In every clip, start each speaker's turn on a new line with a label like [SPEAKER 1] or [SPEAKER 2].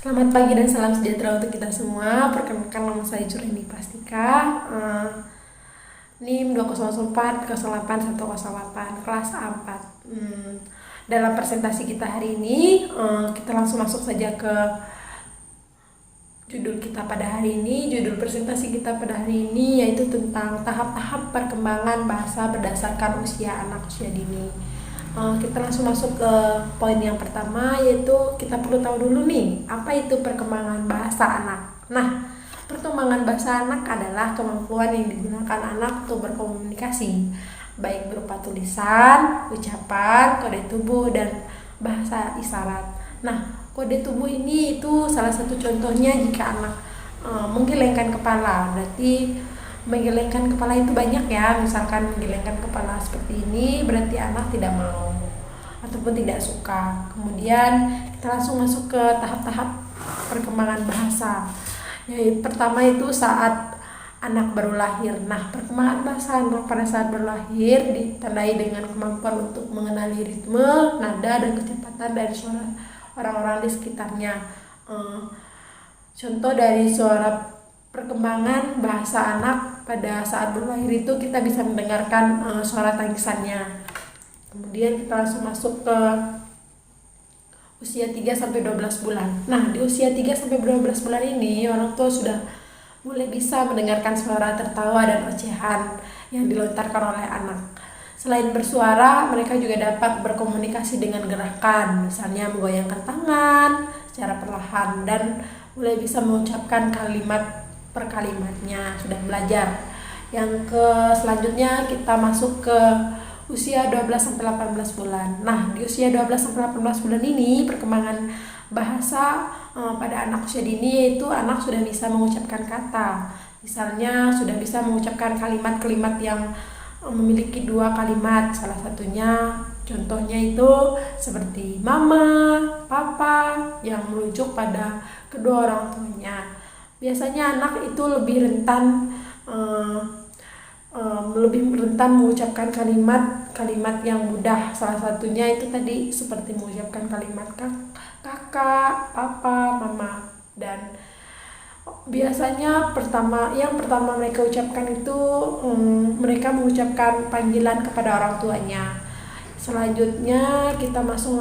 [SPEAKER 1] Selamat pagi dan salam sejahtera untuk kita semua. Perkenalkan, nama saya Jureni Prastika, NIM 200408108 kelas A4. Dalam presentasi kita hari ini, kita langsung masuk saja ke judul kita pada hari ini. Judul presentasi kita pada hari ini yaitu tentang tahap-tahap perkembangan bahasa berdasarkan usia anak usia dini. Kita langsung masuk ke poin yang pertama, yaitu kita perlu tahu dulu nih, apa itu perkembangan bahasa anak. Nah, perkembangan bahasa anak adalah kemampuan yang digunakan anak untuk berkomunikasi, baik berupa tulisan, ucapan, kode tubuh, dan bahasa isyarat. Nah, kode tubuh ini itu salah satu contohnya jika anak menggelengkan kepala, berarti menggelengkan kepala itu banyak ya, misalkan menggelengkan kepala seperti ini berarti anak tidak mau ataupun tidak suka. Kemudian kita langsung masuk ke tahap-tahap perkembangan bahasa. Yang pertama itu saat anak baru lahir. Nah, perkembangan bahasa anak pada saat baru lahir ditandai dengan kemampuan untuk mengenali ritme, nada, dan kecepatan dari suara orang-orang di sekitarnya. Contoh dari suara perkembangan bahasa anak pada saat berlahir itu kita bisa mendengarkan suara tangisannya. Kemudian kita langsung masuk ke usia 3-12 bulan. Nah, di usia 3-12 bulan ini orang tua sudah mulai bisa mendengarkan suara tertawa dan ocehan yang dilontarkan oleh anak. Selain bersuara, mereka juga dapat berkomunikasi dengan gerakan, misalnya menggoyangkan tangan secara perlahan dan mulai bisa mengucapkan kalimat per kalimatnya, sudah belajar. Yang selanjutnya kita masuk ke usia 12-18 bulan. Nah, di usia 12-18 bulan ini perkembangan bahasa pada anak usia dini yaitu anak sudah bisa mengucapkan kata. Misalnya sudah bisa mengucapkan kalimat-kalimat yang memiliki 2 kalimat. Salah satunya contohnya itu seperti mama, papa yang merujuk pada kedua orang tuanya. Biasanya anak itu lebih rentan mengucapkan kalimat yang mudah. Salah satunya itu tadi seperti mengucapkan kalimat kakak, papa, mama. Dan biasanya yang pertama mereka ucapkan itu mereka mengucapkan panggilan kepada orang tuanya. Selanjutnya kita langsung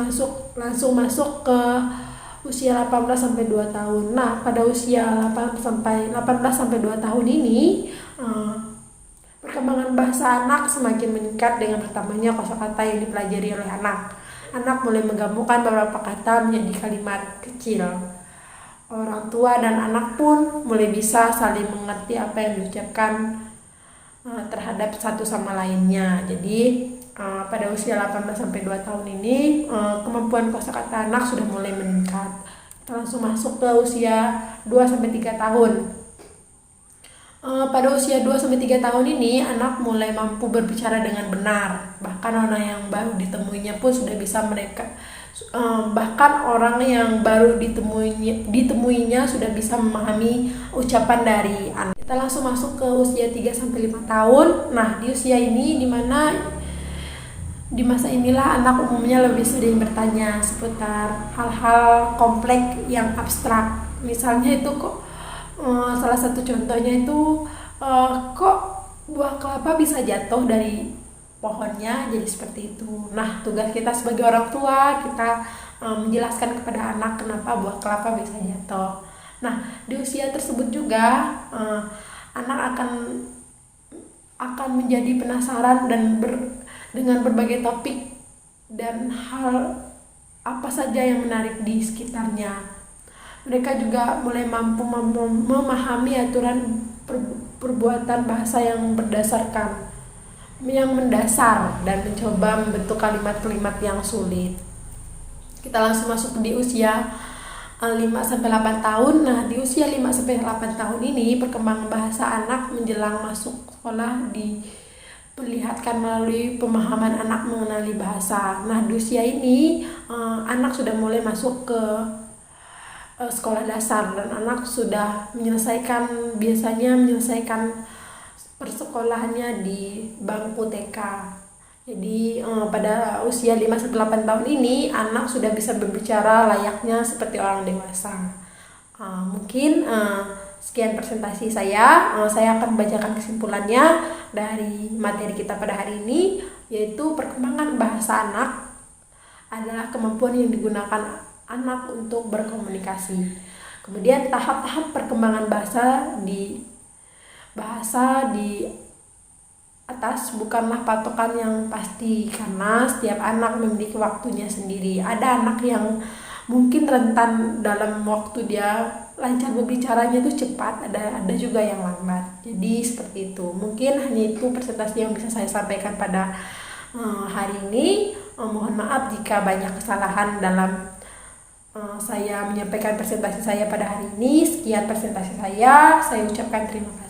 [SPEAKER 1] masuk ke usia 18-2 tahun. Nah, pada usia 18-2 tahun ini perkembangan bahasa anak semakin meningkat dengan bertambahnya kosakata yang dipelajari oleh anak. Anak mulai menggabungkan beberapa kata menjadi kalimat kecil. Orang tua dan anak pun mulai bisa saling mengerti apa yang diucapkan terhadap satu sama lainnya. Jadi pada usia 18-2 tahun ini kemampuan kosakata anak sudah mulai meningkat. Kita langsung masuk ke usia 2-3 tahun. Pada usia 2-3 tahun ini anak mulai mampu berbicara dengan benar. Bahkan orang yang baru ditemuinya pun sudah bisa ditemuinya sudah bisa memahami ucapan dari anak. Kita langsung masuk ke usia 3-5 tahun. Nah, di usia ini di masa inilah anak umumnya lebih sering bertanya seputar hal-hal kompleks yang abstrak. Misalnya itu salah satu contohnya itu kok buah kelapa bisa jatuh dari pohonnya, jadi seperti itu. Nah, tugas kita sebagai orang tua, kita menjelaskan kepada anak kenapa buah kelapa bisa jatuh. Nah, di usia tersebut juga anak akan menjadi penasaran dan dengan berbagai topik dan hal apa saja yang menarik di sekitarnya. Mereka juga mulai mampu memahami aturan perbuatan bahasa yang mendasar dan mencoba membentuk kalimat-kalimat yang sulit. Kita langsung masuk di usia 5-8 tahun. Nah, di usia 5-8 tahun ini perkembangan bahasa anak menjelang masuk sekolah diperlihatkan melalui pemahaman anak mengenali bahasa. Nah, di usia ini anak sudah mulai masuk ke sekolah dasar dan anak sudah biasanya menyelesaikan persekolahannya di bangku TK. Jadi pada usia 5-8 tahun ini anak sudah bisa berbicara layaknya seperti orang dewasa. Mungkin sekian presentasi saya. Saya akan membacakan kesimpulannya dari materi kita pada hari ini, yaitu perkembangan bahasa anak adalah kemampuan yang digunakan anak untuk berkomunikasi. Kemudian tahap-tahap perkembangan bahasa di atas bukanlah patokan yang pasti, karena setiap anak memiliki waktunya sendiri. Ada anak yang mungkin rentan dalam waktu dia lancar berbicaranya itu cepat, ada juga yang lambat. Jadi seperti itu. Mungkin hanya itu presentasi yang bisa saya sampaikan pada hari ini. Mohon maaf jika banyak kesalahan dalam saya menyampaikan presentasi saya pada hari ini. Sekian presentasi saya ucapkan terima kasih.